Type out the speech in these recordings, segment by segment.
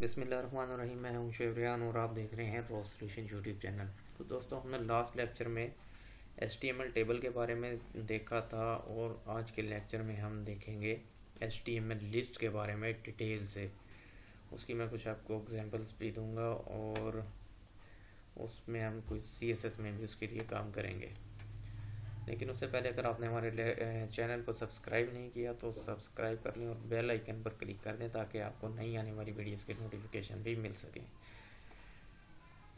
बिस्मिल्लाहिर्रहमानिर्रहीम। मैं हूं शेवरियान और आप देख रहे हैं रॉ सॉल्यूशन यूट्यूब चैनल। तो दोस्तों, हमने लास्ट लेक्चर में HTML टेबल के बारे में देखा था और आज के लेक्चर में हम देखेंगे HTML लिस्ट के बारे में डिटेल से। उसकी मैं कुछ आपको एग्जांपल्स भी दूंगा और उसमें हम कुछ CSS में भी उसके लिए काम करेंगे। लेकिन उससे पहले अगर आपने हमारे चैनल को सब्सक्राइब नहीं किया तो सब्सक्राइब कर लें और बेल आइकन पर क्लिक कर दें ताकि आपको नई आने वाली वीडियोस के नोटिफिकेशन भी मिल सकें।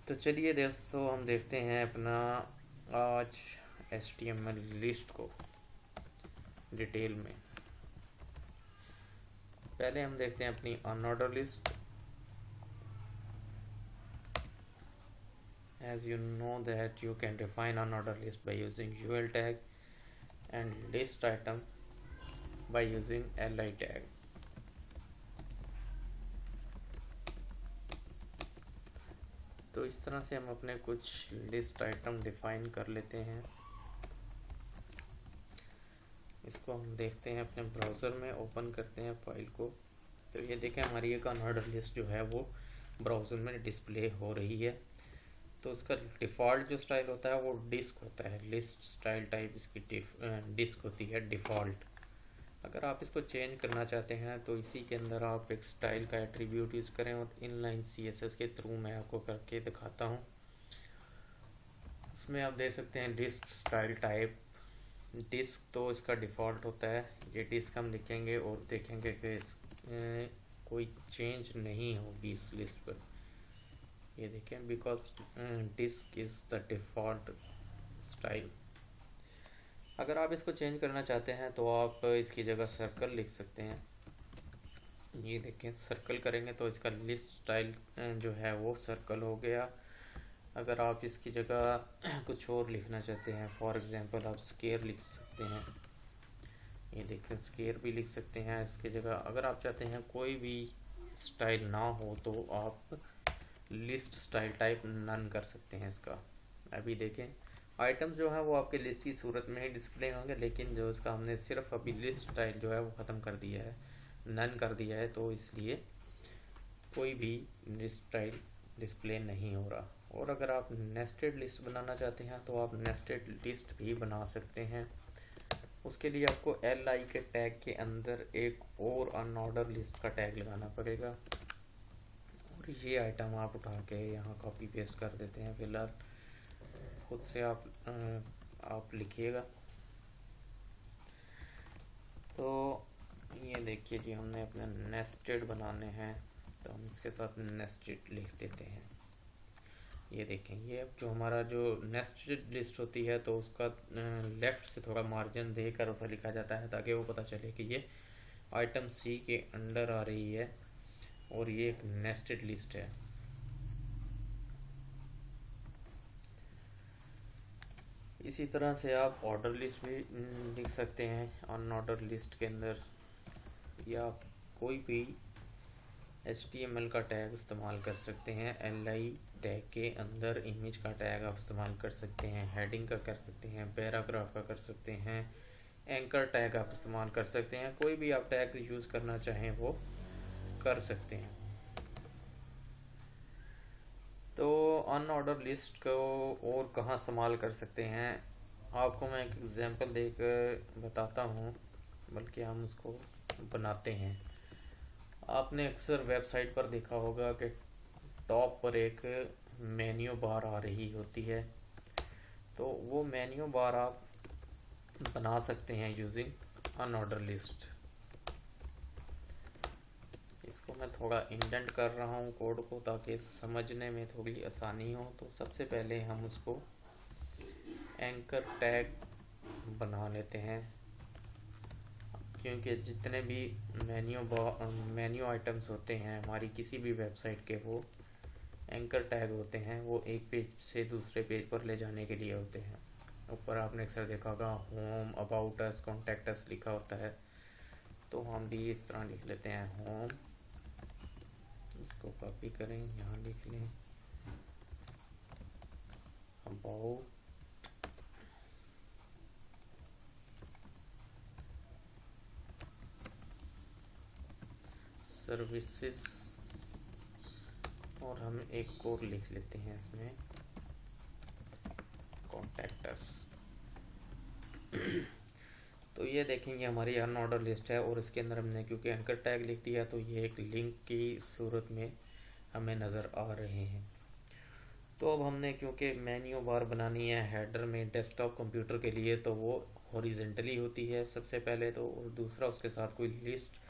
तो चलिए दोस्तों, हम देखते हैं अपना आज HTML लिस्ट को डिटेल में। पहले हम देखते हैं अपनी unordered list. As you know that you can define unorder list by using UL tag and list item by using li tag. तो इस तरह से हम अपने कुछ लिस्ट आइटम डिफाइन कर लेते हैं। इसको हम देखते हैं अपने ब्राउज़र में, ओपन करते हैं फाइल को। तो ये देखें, हमारी एक अनऑर्डर लिस्ट जो है वो ब्राउज़र में डिस्प्ले हो रही है। तो उसका डिफ़ॉल्ट जो स्टाइल होता है वो डिस्क होता है। लिस्ट स्टाइल टाइप इसकी डिस्क होती है डिफ़ॉल्ट। अगर आप इसको चेंज करना चाहते हैं तो इसी के अंदर आप एक स्टाइल का एट्रीब्यूट यूज़ करें और इनलाइन CSS के थ्रू मैं आपको करके दिखाता हूँ। उसमें आप देख सकते हैं डिस्क स्टाइल टाइप। डिस्क तो इसका डिफ़ॉल्ट होता है। ये डिस्क हम लिखेंगे और देखेंगे कि कोई चेंज नहीं होगी इस लिस्ट पर। ये देखें, because disc is the default style. अगर आप इसको चेंज करना चाहते हैं तो आप इसकी जगह सर्कल लिख सकते हैं। ये देखें, सर्कल करेंगे तो इसका लिस्ट स्टाइल जो है वो सर्कल हो गया। अगर आप इसकी जगह कुछ और लिखना चाहते हैं, फॉर एग्जांपल आप स्केयर लिख सकते हैं। ये देखें, स्केयर भी लिख सकते हैं इसकी जगह। अगर आप चाहते हैं कोई भी स्टाइल ना हो तो आप लिस्ट स्टाइल टाइप नन कर सकते हैं इसका। अभी देखें, आइटम्स जो है वो आपके लिस्ट की सूरत में ही डिस्प्ले होंगे, लेकिन जो इसका हमने सिर्फ अभी लिस्ट स्टाइल जो है वो ख़त्म कर दिया है, नन कर दिया है, तो इसलिए कोई भी लिस्ट स्टाइल डिस्प्ले नहीं हो रहा। और अगर आप नेस्टेड लिस्ट बनाना चाहते हैं तो आप नेस्टेड लिस्ट भी बना सकते हैं। उसके लिए आपको li के टैग के अंदर एक और अनऑर्डर लिस्ट का टैग लगाना पड़ेगा और ये आइटम आप उठा के यहाँ कॉपी पेस्ट कर देते हैं। फिलहाल खुद से आप लिखिएगा। तो ये देखिए जी, हमने अपने नेस्टेड बनाने हैं तो हम इसके साथ नेस्टेड लिख देते हैं। ये देखें, ये जो हमारा जो नेस्टेड लिस्ट होती है तो उसका लेफ़्ट से थोड़ा मार्जिन देकर उसे लिखा जाता है ताकि वो पता चले कि ये आइटम C के अंडर आ रही है और ये एक नेस्टेड लिस्ट है। इसी तरह से आप ऑर्डर लिस्ट भी लिख सकते हैं अनऑर्डर लिस्ट के अंदर, या कोई भी HTML का टैग इस्तेमाल कर सकते हैं। li टैग के अंदर इमेज का टैग आप इस्तेमाल कर सकते हैं, हेडिंग का कर सकते हैं, पैराग्राफ का कर सकते हैं, एंकर टैग आप इस्तेमाल कर सकते हैं। कोई भी आप टैग यूज़ करना चाहें वो कर सकते हैं। तो अनऑर्डर लिस्ट को और कहाँ इस्तेमाल कर सकते हैं आपको मैं एक एग्जांपल देकर बताता हूँ, बल्कि हम उसको बनाते हैं। आपने अक्सर वेबसाइट पर देखा होगा कि टॉप पर एक मेन्यू बार आ रही होती है। तो वो मेन्यू बार आप बना सकते हैं यूजिंग अनऑर्डर लिस्ट। इसको मैं थोड़ा इंडेंट कर रहा हूँ कोड को ताकि समझने में थोड़ी आसानी हो। तो सबसे पहले हम उसको एंकर टैग बना लेते हैं, क्योंकि जितने भी मेन्यू आइटम्स होते हैं हमारी किसी भी वेबसाइट के, वो एंकर टैग होते हैं। वो एक पेज से दूसरे पेज पर ले जाने के लिए होते हैं। ऊपर आपने अक्सर देखा होगा home, about us, contact us लिखा होता है। तो हम भी इस तरह लिख लेते हैं होम। इसको कॉपी करें, यहाँ लिख लें अबाउट, सर्विसेज और हम एक और लिख लेते हैं इसमें, कॉन्टैक्टर्स। तो ये देखेंगे हमारी अनऑर्डर लिस्ट है, और इसके अंदर हमने क्योंकि एंकर टैग लिख दिया तो ये एक लिंक की सूरत में हमें नज़र आ रहे हैं। तो अब हमने क्योंकि मेन्यू बार बनानी है हेडर में डेस्कटॉप कंप्यूटर के लिए, तो वो हॉरिजेंटली होती है सबसे पहले तो, और दूसरा उसके साथ कोई लिस्ट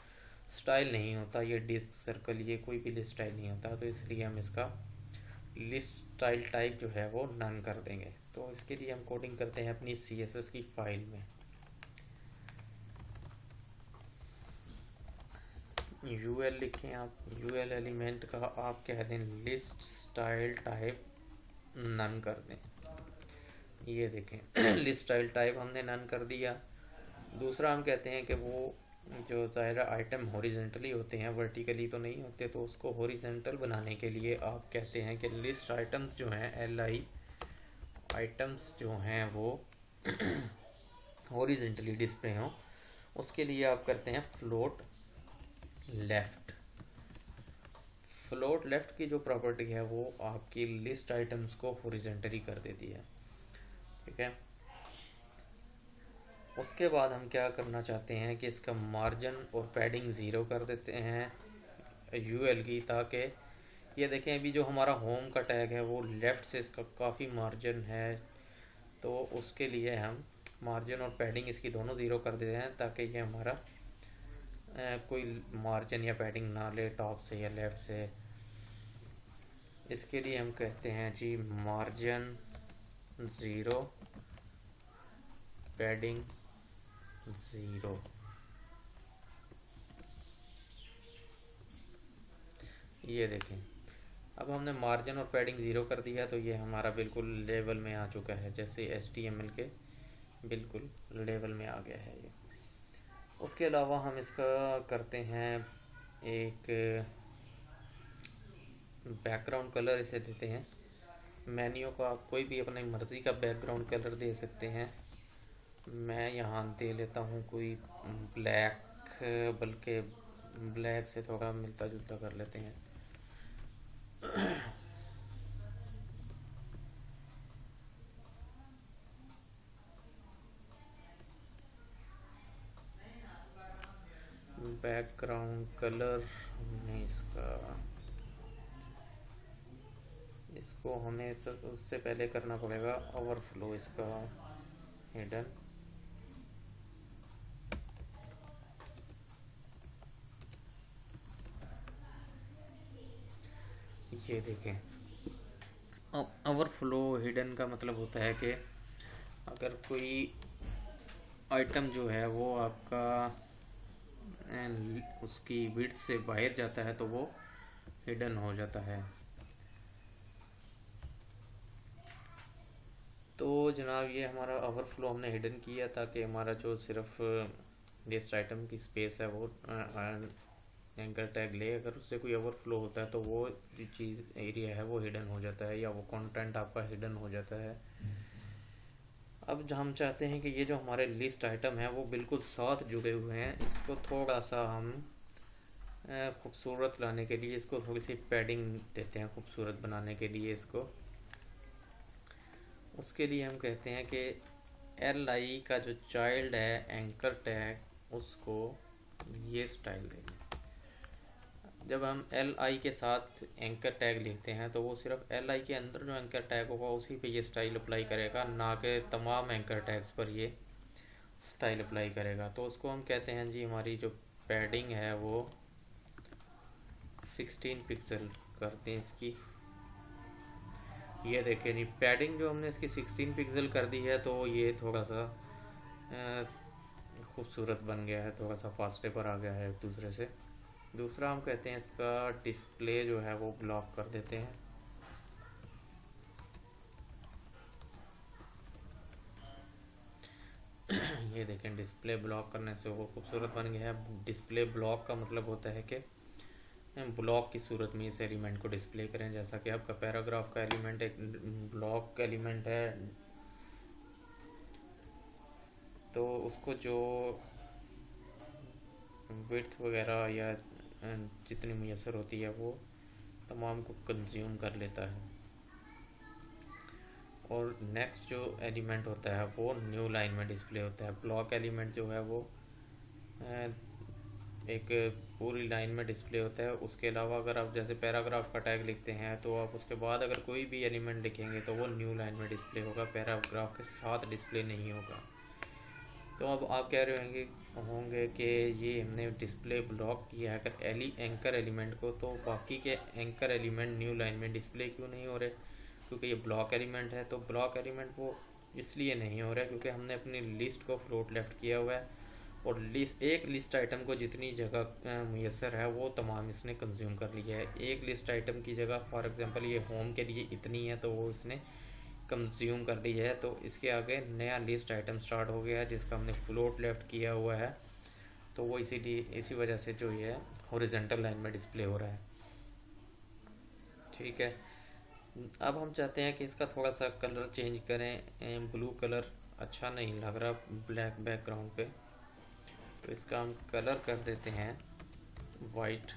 स्टाइल नहीं होता, ये डिस्क सर्कल ये कोई भी लिस्ट स्टाइल नहीं होता, तो इसलिए हम इसका लिस्ट स्टाइल टाइप जो है वो नन कर देंगे। तो इसके लिए हम कोडिंग करते हैं अपनी CSS की फाइल में। UL लिखें आप, UL एलिमेंट का आप कह दें लिस्ट स्टाइल टाइप नन कर दें। ये देखें लिस्ट स्टाइल टाइप हमने नन कर दिया। दूसरा हम कहते हैं कि वो जो ज़ाहिर आइटम हॉरिजेंटली होते हैं, वर्टिकली तो नहीं होते, तो उसको हॉरिजेंटल बनाने के लिए आप कहते हैं कि लिस्ट आइटम्स जो हैं LI आइटम्स जो हैं वो हॉरिजेंटली डिस्प्ले हों। उसके लिए आप करते हैं फ्लोट लेफ्ट। फ्लोट लेफ्ट की जो प्रॉपर्टी है वो आपकी लिस्ट आइटम्स को हॉरिजेंटली कर देती है, ठीक है। उसके बाद हम क्या करना चाहते हैं कि इसका मार्जिन और पैडिंग 0 कर देते हैं UL की, ताकि ये देखें अभी जो हमारा होम का टैग है वो लेफ़्ट से इसका काफ़ी मार्जिन है, तो उसके लिए हम मार्जिन और पैडिंग इसकी दोनों 0 कर देते हैं, ताकि ये हमारा कोई मार्जिन या पैडिंग ना ले टॉप से या लेफ़्ट से। इसके लिए हम कहते हैं जी मार्जिन 0 पैडिंग 0। ये देखें अब हमने मार्जिन और पैडिंग 0 कर दिया, तो ये हमारा बिल्कुल लेवल में आ चुका है, जैसे HTML के बिल्कुल लेवल में आ गया है ये। उसके अलावा हम इसका करते हैं एक बैकग्राउंड कलर इसे देते हैं। मेन्यू को आप कोई भी अपनी मर्ज़ी का बैकग्राउंड कलर दे सकते हैं। मैं यहाँ दे लेता हूँ कोई ब्लैक, बल्कि ब्लैक से थोड़ा मिलता जुलता कर लेते हैं। बैकग्राउंड कलर में इसको हमें उससे पहले करना पड़ेगा ओवरफ्लो इसका हिडन। ये देखें ओवरफ्लो हिडन का मतलब होता है कि अगर कोई आइटम जो है वो आपका उसकी विड्थ से बाहर जाता है तो वो हिडन हो जाता है। तो जनाब ये हमारा ओवरफ्लो हमने हिडन किया ताकि हमारा जो सिर्फ लिस्ट आइटम की स्पेस है वो एंकर टैग ले, अगर उससे कोई ओवरफ्लो होता है तो वो जो चीज़ एरिया है वो हिडन हो जाता है, या वो कंटेंट आपका हिडन हो जाता है। अब जो हम चाहते हैं कि ये जो हमारे लिस्ट आइटम है वो बिल्कुल साथ जुड़े हुए हैं, इसको थोड़ा सा हम खूबसूरत लाने के लिए इसको थोड़ी सी पैडिंग देते हैं खूबसूरत बनाने के लिए इसको। उसके लिए हम कहते हैं कि LI का जो चाइल्ड है एंकर टैग उसको ये स्टाइल देंगे। जब हम LI के साथ एंकर टैग लिखते हैं तो वो सिर्फ LI के अंदर जो एंकर टैग होगा उसी पे ये स्टाइल अप्लाई करेगा, ना कि तमाम एंकर टैग्स पर ये स्टाइल अप्लाई करेगा। तो उसको हम कहते हैं जी हमारी जो पैडिंग है वो 16 पिक्सल करते हैं इसकी। ये देखें नहीं पैडिंग जो हमने इसकी 16 पिक्सल कर दी है, तो ये थोड़ा सा खूबसूरत बन गया है, थोड़ा सा फास्टे पर आ गया है एक दूसरे से। दूसरा हम कहते हैं इसका डिस्प्ले जो है वो ब्लॉक कर देते हैं। ये देखें डिस्प्ले ब्लॉक करने से वो खूबसूरत बन गया है। डिस्प्ले ब्लॉक का मतलब होता है कि ब्लॉक की सूरत में इस एलिमेंट को डिस्प्ले करें, जैसा कि आपका पैराग्राफ का एलिमेंट एक ब्लॉक एलिमेंट है, तो उसको जो विड्थ वगैरह या जितनी मुयसर होती है वो तमाम को कंज्यूम कर लेता है। और नेक्स्ट जो एलिमेंट होता है वो न्यू लाइन में डिस्प्ले होता है। ब्लॉक एलिमेंट जो है वो एक पूरी लाइन में डिस्प्ले होता है। उसके अलावा अगर आप जैसे पैराग्राफ का टैग लिखते हैं तो आप उसके बाद अगर कोई भी एलिमेंट लिखेंगे तो वो न्यू लाइन में डिस्प्ले होगा, पैराग्राफ के साथ डिस्प्ले नहीं होगा। तो अब आप कह रहे होंगे कि ये हमने डिस्प्ले ब्लॉक किया है अगर एंकर एलिमेंट को, तो बाकी के एंकर एलिमेंट न्यू लाइन में डिस्प्ले क्यों नहीं हो रहे? क्योंकि ये ब्लॉक एलिमेंट है। तो ब्लॉक एलिमेंट वो इसलिए नहीं हो रहा है क्योंकि हमने अपनी लिस्ट को फ्लोट लेफ्ट किया हुआ है और एक लिस्ट आइटम को जितनी जगह मुयसर है वो तमाम इसने कंज्यूम कर लिया है। एक लिस्ट आइटम की जगह फॉर एग्जांपल ये होम के लिए इतनी है तो वो इसने कंज्यूम कर ली है। तो इसके आगे नया लिस्ट आइटम स्टार्ट हो गया है जिसका हमने फ्लोट लेफ्ट किया हुआ है, तो वो इसी वजह से जो ये हॉरिजॉन्टल लाइन में डिस्प्ले हो रहा है। ठीक है, अब हम चाहते हैं कि इसका थोड़ा सा कलर चेंज करें। ब्लू कलर अच्छा नहीं लग रहा ब्लैक बैकग्राउंड पे, तो इसका हम कलर कर देते हैं वाइट।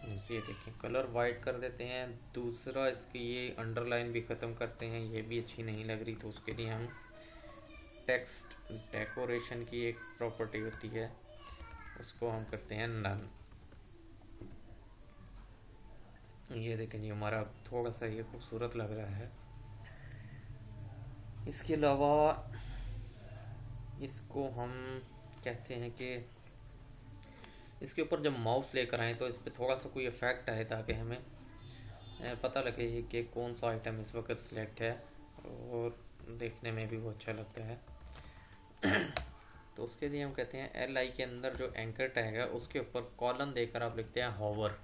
ये देखिए कलर वाइट कर देते हैं। दूसरा इसकी ये अंडरलाइन भी ख़त्म करते हैं, ये भी अच्छी नहीं लग रही। तो उसके लिए हम टेक्स्ट डेकोरेशन की एक प्रॉपर्टी होती है उसको हम करते हैं नन। ये देखें जी हमारा थोड़ा सा ये खूबसूरत लग रहा है। इसके अलावा इसको हम कहते हैं कि इसके ऊपर जब माउस लेकर आए तो इस पर थोड़ा सा कोई इफेक्ट आए ताकि हमें पता लगे कि कौन सा आइटम इस वक्त सिलेक्ट है और देखने में भी वो अच्छा लगता है। तो उसके लिए हम कहते हैं LI के अंदर जो एंकर टैग है उसके ऊपर कॉलन देकर आप लिखते हैं हॉवर।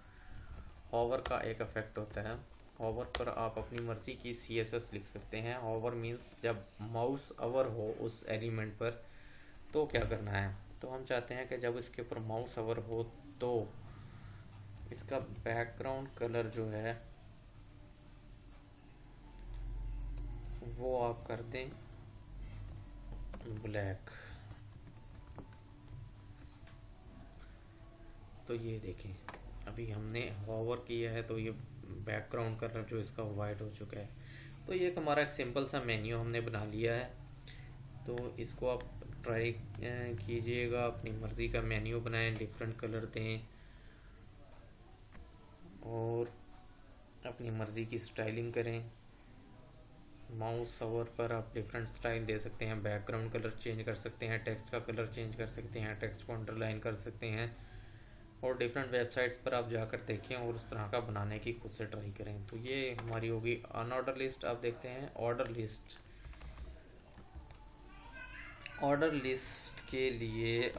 हॉवर का एक इफेक्ट होता है, हॉवर पर आप अपनी मर्ज़ी की CSS लिख सकते हैं। हॉवर मीन्स जब माउस अवर हो उस एलिमेंट पर तो क्या करना है, तो हम चाहते हैं कि जब इसके ऊपर माउस अवर हो तो इसका बैकग्राउंड कलर जो है वो आप कर दें ब्लैक। तो ये देखें अभी हमने हॉवर किया है तो ये बैकग्राउंड कलर जो इसका वाइट हो चुका है। तो ये हमारा एक सिंपल सा मेन्यू हमने बना लिया है। तो इसको आप ट्राई कीजिएगा, अपनी मर्ज़ी का मेन्यू बनाएं, डिफरेंट कलर दें और अपनी मर्ज़ी की स्टाइलिंग करें। माउस ओवर पर आप डिफरेंट स्टाइल दे सकते हैं, बैकग्राउंड कलर चेंज कर सकते हैं, टेक्स्ट का कलर चेंज कर सकते हैं, टेक्स्ट को अंडरलाइन कर सकते हैं और डिफरेंट वेबसाइट्स पर आप जाकर देखें और उस तरह का बनाने की खुद से ट्राई करें। तो ये हमारी होगी अनऑर्डर लिस्ट। आप देखते हैं ऑर्डर लिस्ट। ऑर्डर लिस्ट के लिए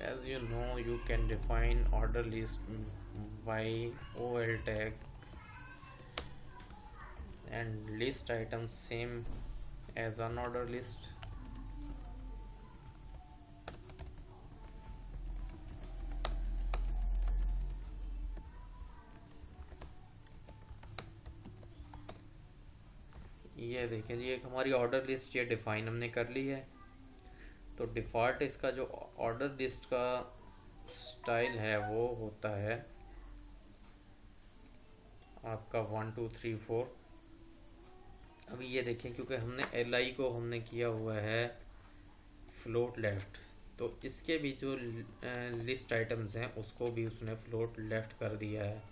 as you know you can define order list by OL tag and list items same as unorder list. ये देखें जी एक हमारी ऑर्डर लिस्ट ये डिफाइन हमने कर ली है। तो डिफ़ॉल्ट इसका जो ऑर्डर लिस्ट का स्टाइल है वो होता है आपका 1 2 3 4। अभी ये देखें क्योंकि हमने LI को हमने किया हुआ है फ्लोट लेफ्ट, तो इसके भी जो लिस्ट आइटम्स हैं उसको भी उसने फ्लोट लेफ्ट कर दिया है।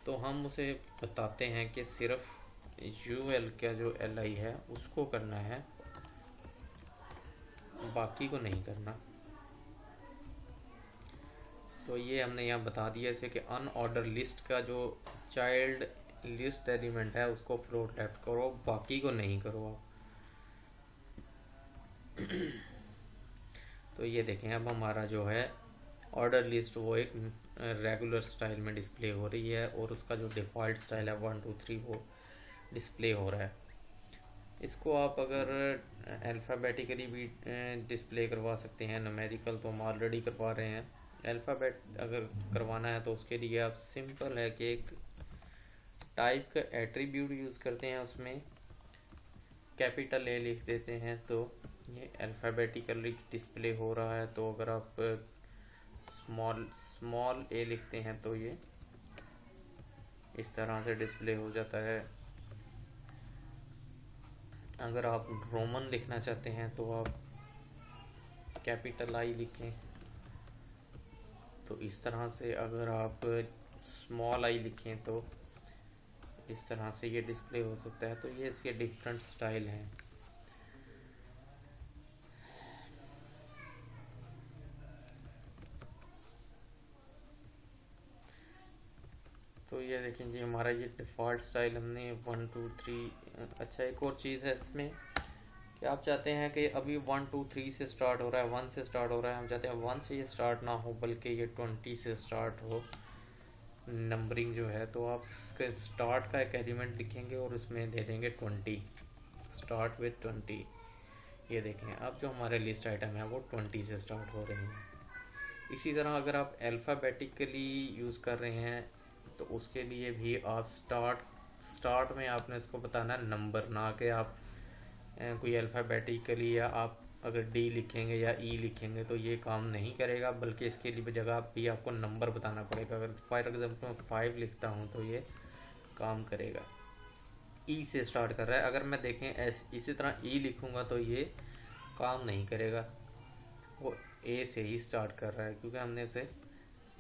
तो हम उसे बताते हैं कि सिर्फ UL का जो LI है उसको करना है, बाकी को नहीं करना। तो ये हमने यहाँ बता दिया इसे कि अनऑर्डर लिस्ट का जो चाइल्ड लिस्ट एलिमेंट है उसको फ्लोट लेफ्ट करो, बाकी को नहीं करो आप। तो ये देखें अब हमारा जो है ऑर्डर लिस्ट वो एक रेगुलर स्टाइल में डिस्प्ले हो रही है और उसका जो डिफ़ॉल्ट स्टाइल है 1 2 3 वो डिस्प्ले हो रहा है। इसको आप अगर अल्फ़ाबेटिकली भी डिस्प्ले करवा सकते हैं, न्यूमेरिकल तो हम ऑलरेडी करवा रहे हैं। अल्फ़ाबेट अगर करवाना है तो उसके लिए आप सिंपल है कि एक टाइप का एट्रीब्यूट यूज़ करते हैं, उसमें कैपिटल A लिख देते हैं तो ये अल्फ़ाबेटिकली डिस्प्ले हो रहा है, तो अगर आप स्मॉल स्मॉल ए लिखते हैं तो ये इस तरह से डिस्प्ले हो जाता है। अगर आप रोमन लिखना चाहते हैं तो आप कैपिटल आई लिखें, तो इस तरह से। अगर आप स्मॉल आई लिखें तो इस तरह से ये डिस्प्ले हो सकता है। तो ये इसके डिफरेंट स्टाइल हैं। तो ये देखें जी, हमारा ये डिफ़ॉल्ट स्टाइल हमने 1 2 3। अच्छा, एक और चीज़ है इसमें कि आप चाहते हैं कि अभी 1 2 3 से स्टार्ट हो रहा है, 1 से स्टार्ट हो रहा है, हम चाहते हैं 1 से ये स्टार्ट ना हो बल्कि ये 20 से स्टार्ट हो नंबरिंग जो है। तो आप इसके स्टार्ट का एक एलिमेंट लिखेंगे और इसमें दे देंगे 20, स्टार्ट विद 20। ये देखें, अब जो हमारे लिस्ट आइटम है वो 20 से स्टार्ट हो रहे हैं। इसी तरह अगर आप अल्फ़ाबेटिकली यूज़ कर रहे हैं तो उसके लिए भी आप स्टार्ट में आपने इसको बताना नंबर, ना कि आप कोई अल्फ़ाबेटिकली या आप अगर डी लिखेंगे या ई लिखेंगे तो ये काम नहीं करेगा, बल्कि इसके लिए जगह भी आपको नंबर बताना पड़ेगा। अगर फॉर एग्जांपल मैं 5 लिखता हूँ तो ये काम करेगा। ई से स्टार्ट कर रहा है, अगर मैं देखें इसी तरह ई लिखूँगा तो ये काम नहीं करेगा, वो ए से ही स्टार्ट कर रहा है, क्योंकि हमने इसे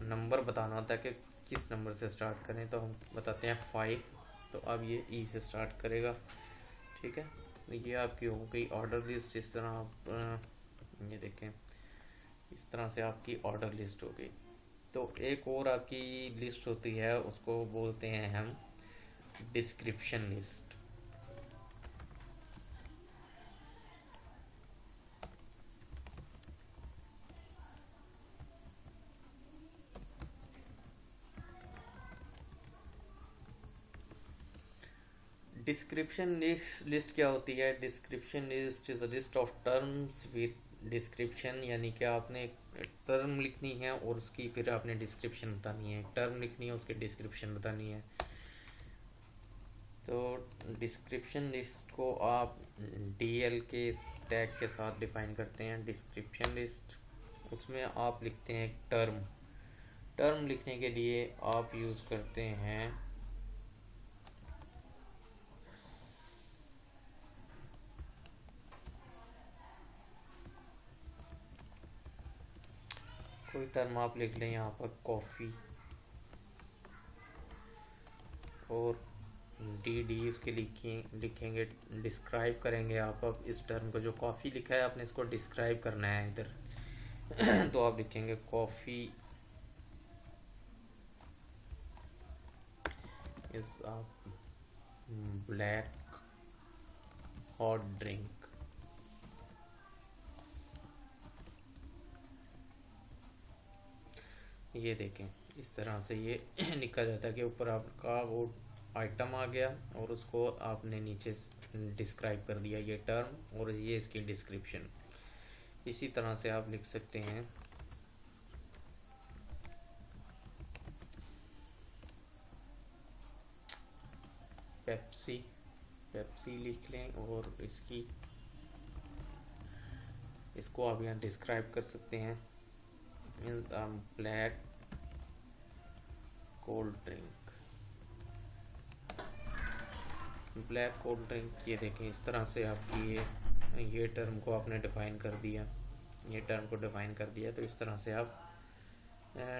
नंबर बताना होता है कि किस नंबर से स्टार्ट करें। तो हम बताते हैं 5, तो अब ये ई से स्टार्ट करेगा। ठीक है, ये आपकी हो गई ऑर्डर लिस्ट। इस तरह आप ये देखें, इस तरह से आपकी ऑर्डर लिस्ट हो गई। तो एक और आपकी लिस्ट होती है, उसको बोलते हैं हम डिस्क्रिप्शन लिस्ट। डिस्क्रिप्शन लिस्ट क्या होती है? Description list is a list of terms with description, यानी कि आपने टर्म लिखनी है और उसकी फिर आपने डिस्क्रिप्शन बतानी है। टर्म लिखनी है, उसकी डिस्क्रिप्शन बतानी है। तो डिस्क्रिप्शन लिस्ट को आप डीएल के टैग के साथ डिफाइन करते हैं। डिस्क्रिप्शन लिस्ट, उसमें आप लिखते हैं टर्म। टर्म लिखने के लिए आप यूज़ करते हैं कोई टर्म आप लिख लें यहाँ पर कॉफ़ी, और डी उसके लिखेंगे, डिस्क्राइब करेंगे आप। अब इस टर्म को जो कॉफ़ी लिखा है आपने इसको डिस्क्राइब करना है इधर तो आप लिखेंगे coffee is a black hot drink. ये देखें, इस तरह से ये लिखा जाता है कि ऊपर आपका वो आइटम आ गया और उसको आपने नीचे डिस्क्राइब कर दिया, ये टर्म, और ये इसकी डिस्क्रिप्शन। इसी तरह से आप लिख सकते हैं पेप्सी, पेप्सी लिख लें और इसको आप यहाँ डिस्क्राइब कर सकते हैं black cold drink, black cold drink. ये देखें, इस तरह से आपकी ये टर्म को आपने डिफाइन कर दिया, ये टर्म को डिफाइन कर दिया। तो इस तरह से आप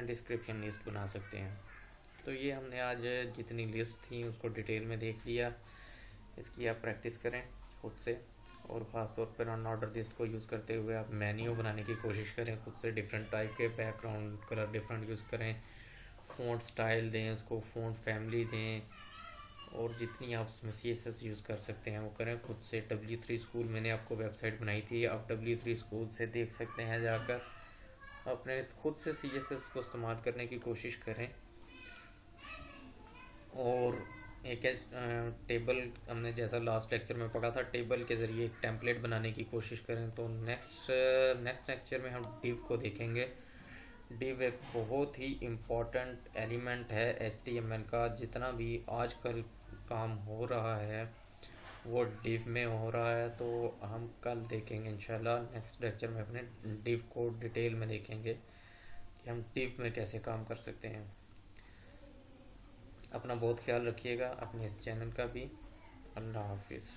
डिस्क्रिप्शन लिस्ट बना सकते हैं। तो ये हमने आज जितनी लिस्ट थी उसको डिटेल में देख लिया। इसकी आप प्रैक्टिस करें खुद से, और ख़ास तौर पर ऑन ऑर्डर लिस्ट को यूज़ करते हुए आप मेन्यू बनाने की कोशिश करें खुद से। डिफरेंट टाइप के बैकग्राउंड कलर डिफरेंट यूज़ करें, फ़ॉन्ट स्टाइल दें उसको, फ़ॉन्ट फैमिली दें, और जितनी आप उसमें CSS यूज़ कर सकते हैं वो करें खुद से। W3 स्कूल मैंने आपको वेबसाइट बनाई थी, आप W3 स्कूल से देख सकते हैं जाकर। अपने खुद से CSS को इस्तेमाल करने की कोशिश करें। और एक टेबल हमने जैसा लास्ट लेक्चर में पढ़ा था, टेबल के ज़रिए एक टेम्पलेट बनाने की कोशिश करें। तो नेक्स्ट लेक्चर में हम डिव को देखेंगे। डिव एक बहुत ही इम्पॉर्टेंट एलिमेंट है HTML का। जितना भी आजकल काम हो रहा है वो डिव में हो रहा है, तो हम कल देखेंगे इंशाल्लाह। नेक्स्ट लेक्चर में अपने डिव को डिटेल में देखेंगे कि हम डिव में कैसे काम कर सकते हैं। अपना बहुत ख्याल रखिएगा, अपने इस चैनल का भी। अल्लाह हाफिज़।